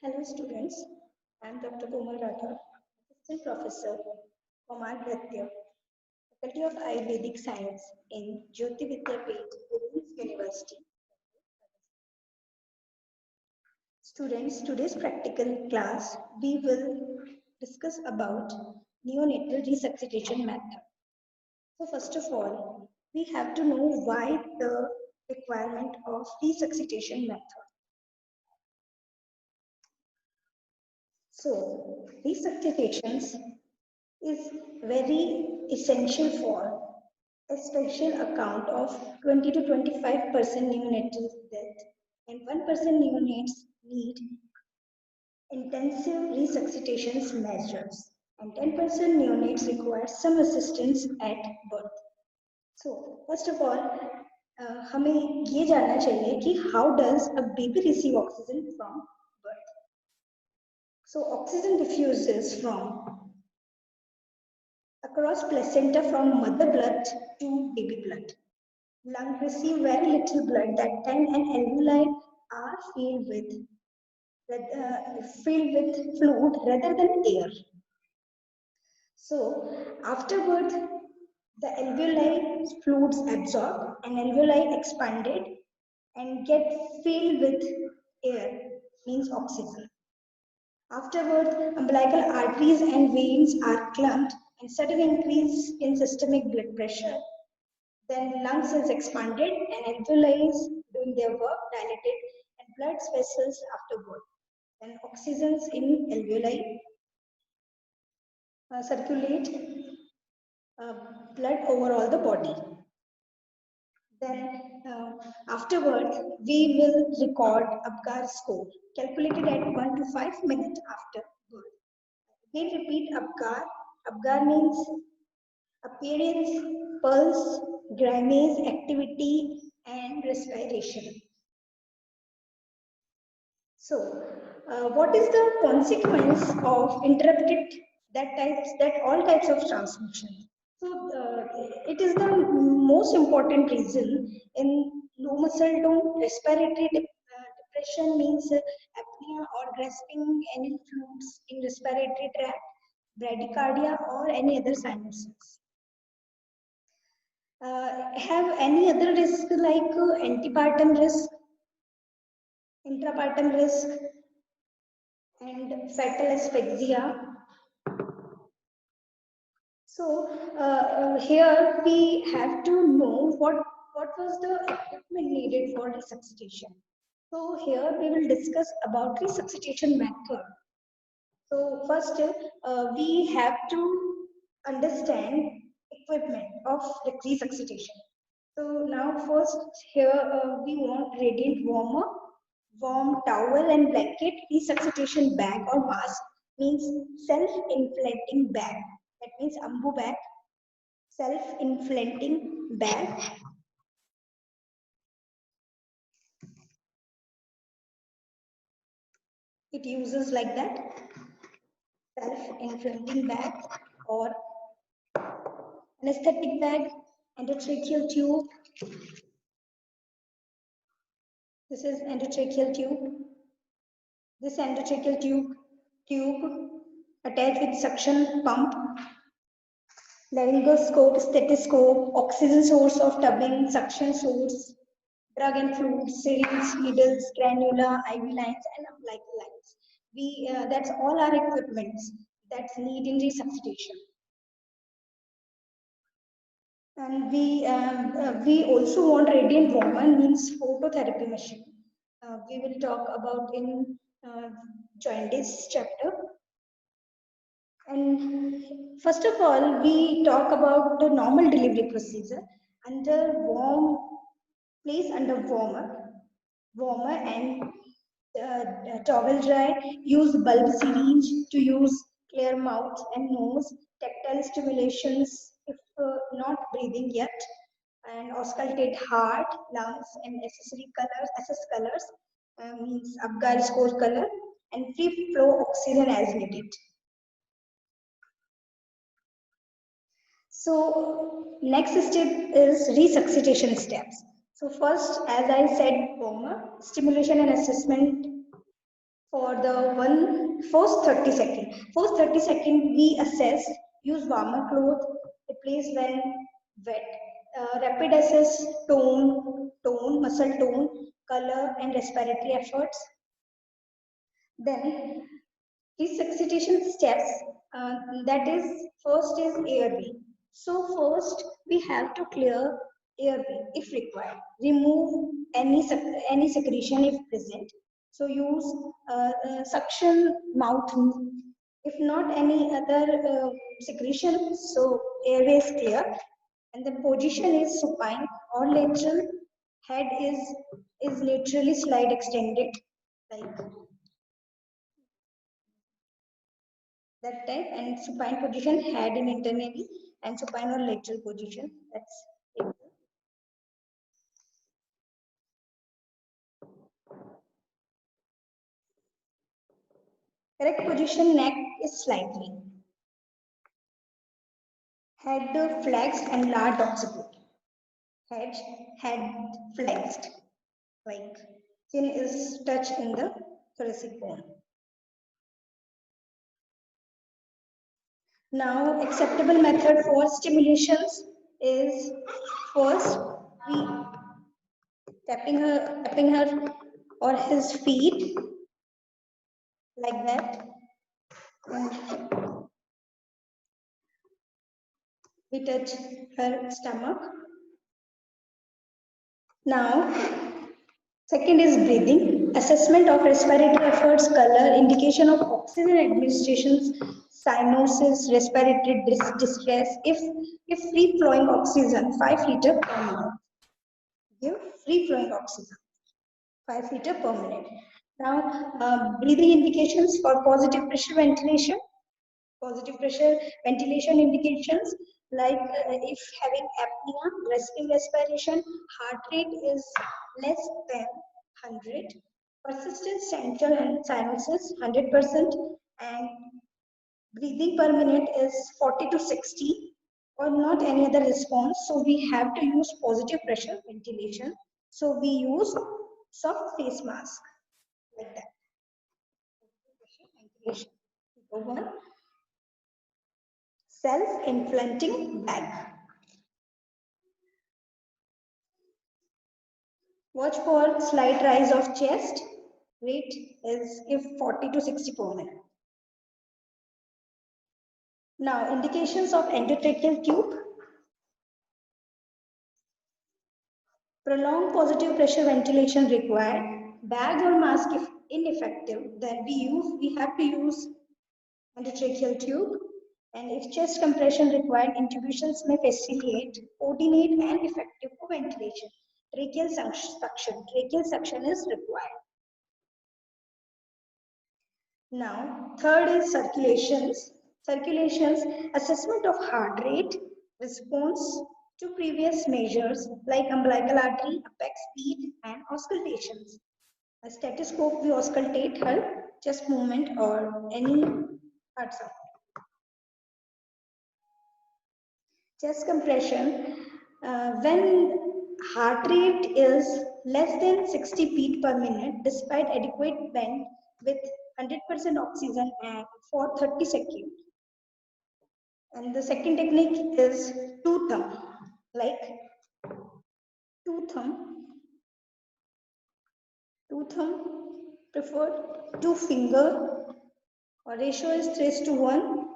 Hello students, I am Dr. Komal Rathod, Assistant Professor, Kumar Nritya, Faculty of Ayurvedic Science in Jyoti Vidyapeeth, Women's University. Students, today's practical class, we will discuss about neonatal resuscitation method. So first of all, we have to know why the requirement of resuscitation method. So, resuscitations is very essential for a special account of 20 to 25% neonatal death, and 1% neonates need intensive resuscitations measures, and 10% neonates require some assistance at birth. So, first of all, हमें ये जानना चाहिए कि how does a baby receive oxygen from birth? So, oxygen diffuses from across placenta from mother blood to baby blood. Lung receive very little blood that time, and alveoli are filled with fluid rather than air. So after birth, the alveoli fluids absorb and alveoli expanded and get filled with air, means oxygen. Afterwards, umbilical arteries and veins are clamped and sudden increase in systemic blood pressure. Then lungs is expanded and alveoli is doing their work, dilated, and blood vessels afterward. Then oxygens in alveoli circulate blood over all the body. Then afterwards, we will record Apgar score calculated at 1 to 5 minutes after birth. Again repeat Apgar. Apgar means appearance, pulse, Grime's activity, and respiration. So, what is the consequence of interrupted all types of transmission? So, it is the most important reason in low muscle tone respiratory depression means apnea or grasping any fluids in respiratory tract, bradycardia, or any other sinuses. Have any other risk like antepartum risk, intrapartum risk, and fetal asphyxia? So here we have to know what was the equipment needed for resuscitation. So here we will discuss about resuscitation method. So first we have to understand equipment of resuscitation. So now first here we want radiant warmer, warm towel and blanket, resuscitation bag or mask means self-inflating bag. That means ambu bag, self-inflating bag. It uses like that, self-inflating bag or anesthetic bag, endotracheal tube. This is endotracheal tube. This endotracheal tube attached with suction pump, laryngoscope, stethoscope, oxygen source of tubbing, suction source, drug and fluid, syringe, needles, cannula, IV lines, and umbilical lines. That's all our equipments that's need in resuscitation. And we also want radiant warmer means phototherapy machine. We will talk about in jaundice chapter. And first of all, we talk about the normal delivery procedure under place under warmer and towel dry. Use bulb syringe to use clear mouth and nose. Tactile stimulations if not breathing yet, and auscultate heart, lungs, and accessory colors. Assess colors means Apgar score color and free flow oxygen as needed. So next step is resuscitation steps. So first, as I said, warmer, stimulation and assessment For the first 30 second. First 30 second we assess, use warmer cloth, replace when wet. Rapid assess muscle tone, color and respiratory efforts. Then resuscitation steps, that is first is airway. So first we have to clear airway if required. Remove any secretion if present. So use suction mouth. If not any other secretion, so airway is clear. And the position is supine or lateral. Head is laterally slide extended like that type, and supine position, head in internally, and supine or lateral position. That's it. Correct position, neck is slightly. Head flexed and large occiput. Head flexed, like chin is touched in the thoracic bone. Now, acceptable method for stimulations is first we tapping her or his feet like that, and we touch her stomach. Now, second is breathing, assessment of respiratory efforts, color, indication of oxygen administrations, cyanosis, respiratory distress. If free flowing oxygen, 5 liter per minute. Give free flowing oxygen, 5 liter per minute. Now, breathing indications for positive pressure ventilation. Positive pressure ventilation indications, like if having apnea, resting respiration, heart rate is less than 100, persistent central and cyanosis 100%, and breathing per minute is 40 to 60, or not any other response. So we have to use positive pressure ventilation. So we use soft face mask like that. Ventilation. Go on. Self-inflating bag. Watch for slight rise of chest. Rate is if 40 to 60 per minute. Now, indications of endotracheal tube. Prolonged positive pressure ventilation required. Bag or mask if ineffective, then we have to use endotracheal tube. And if chest compression required, intubations may facilitate, coordinate, and effective for ventilation. Tracheal suction. Tracheal suction is required. Now, third is circulations. Circulations, assessment of heart rate, response to previous measures like umbilical artery, apex beat, and auscultations. A stethoscope, we auscultate her chest movement or any heart sound. Chest compression, when heart rate is less than 60 beat per minute despite adequate vent with 100% oxygen and for 30 seconds. And the second technique is two thumb, like two thumb preferred, two finger, or ratio is 3:1.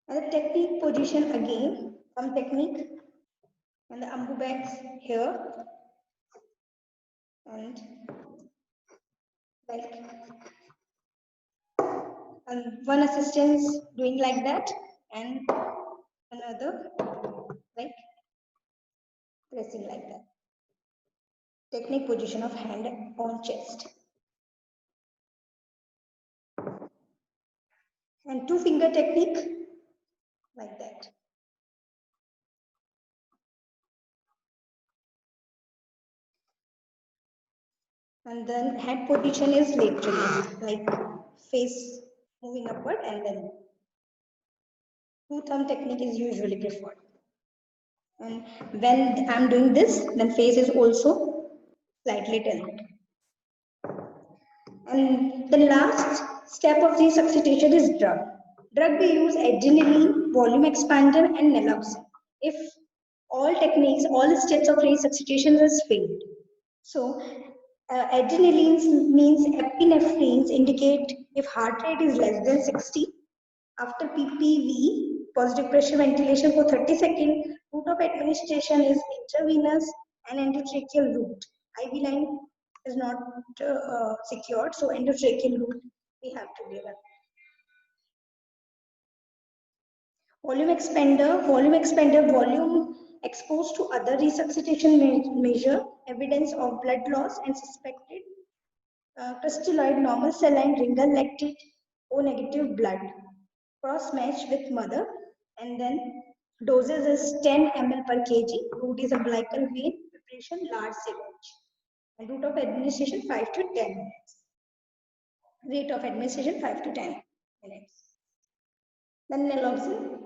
And the technique position again, thumb technique, and the ambu bags here, and like, and one assistant doing like that, and another like pressing like that. Technique position of hand on chest. And two finger technique like that. And then head position is laterally, like face moving upward, and then two thumb technique is usually preferred. And when I'm doing this, then face is also slightly tilted. And the last step of resuscitation is drug. Drug we use adrenaline, volume expander, and naloxone. If all techniques, all steps of resuscitation has failed. So adrenaline means epinephrines indicate if heart rate is less than 60. After PPV, positive pressure ventilation for 30 seconds. Route of administration is intravenous and endotracheal route. IV line is not secured, so endotracheal route we have to give. Volume expander, volume exposed to other resuscitation measure, evidence of blood loss and suspected crystalloid normal saline ringal lactate O negative blood. Cross match with mother, and then doses is 10 ml per kg. Route is umbilical vein, preparation large syringe, and route of administration 5 to 10 minutes. Rate of administration 5 to 10 minutes. Then naloxone.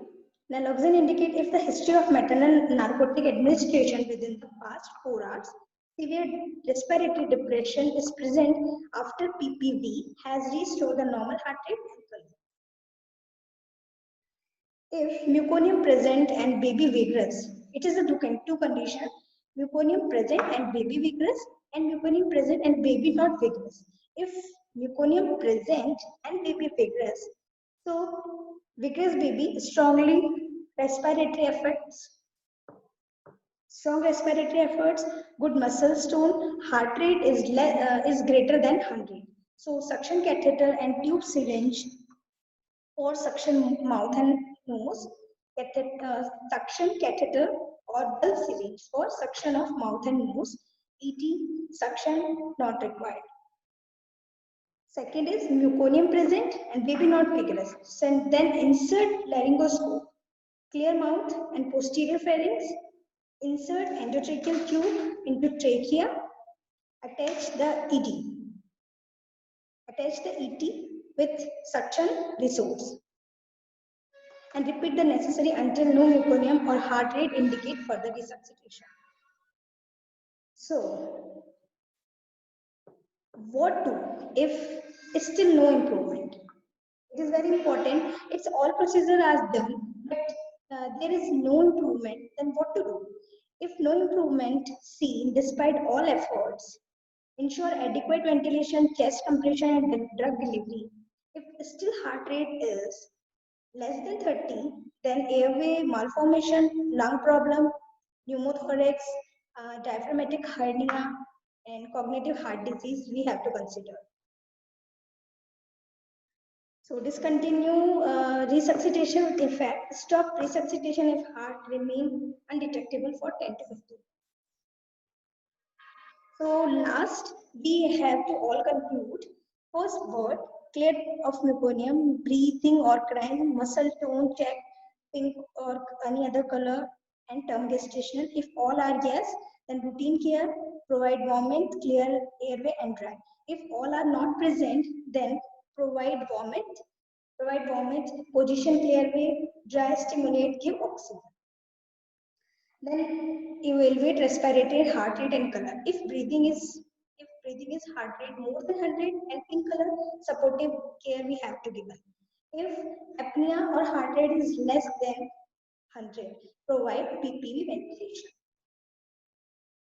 Naloxone indicate if the history of maternal narcotic administration within the past 4 hours, severe respiratory depression is present after PPV has restored the normal heart rate and pulse. If meconium present and baby vigorous, it is a two condition, meconium present and baby vigorous, and meconium present and baby not vigorous. If meconium present and baby vigorous, so vigorous baby strongly respiratory efforts, strong respiratory efforts, good muscle tone, heart rate is greater than 100. So suction catheter and tube syringe or suction mouth and nose, suction catheter or bulb syringe for suction of mouth and nose, ET suction not required. Second is meconium present and baby not vigorous. So then insert laryngoscope, clear mouth and posterior pharynx, insert endotracheal tube into trachea, attach the ED. Attach the ET with suction resource and repeat the necessary until no meconium or heart rate indicate further resuscitation. So, what do if it's still no improvement? It is very important. It's all procedures are done, but there is no improvement. Then what to do? If no improvement seen despite all efforts, ensure adequate ventilation, chest compression, and drug delivery. If still heart rate is less than 30, then airway malformation, lung problem, pneumothorax, diaphragmatic hernia, and cognitive heart disease we have to consider. So discontinue resuscitation with effect. Stop resuscitation if heart remain undetectable for 10 to 15. So last, we have to all conclude. First word, clear of meconium, breathing or crying, muscle tone check, pink or any other color, and term gestational. If all are yes, then routine care, provide vomit, clear airway and dry. If all are not present, then provide vomit, position clear airway, dry, stimulate, give oxygen. Then evaluate respiratory, heart rate and color. If breathing is heart rate more than 100 and pink color, supportive care we have to give. If apnea or heart rate is less than 100, provide PPV ventilation.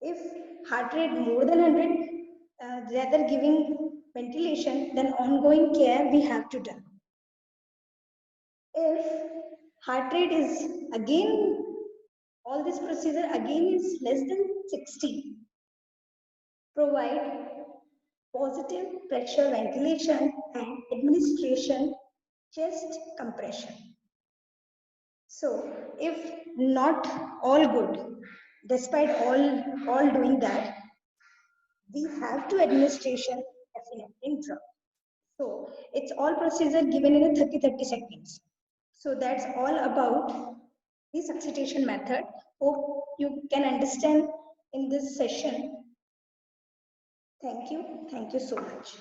If heart rate more than 100, rather giving ventilation, then ongoing care we have to do. If heart rate is again, all this procedure again is less than 60, provide positive pressure ventilation and administration chest compression. So if not all good, despite all doing that, we have to administration epinephrine drug. So it's all procedure given in a 30 seconds. So that's all about resuscitation method. Hope you can understand in this session. Thank you so much.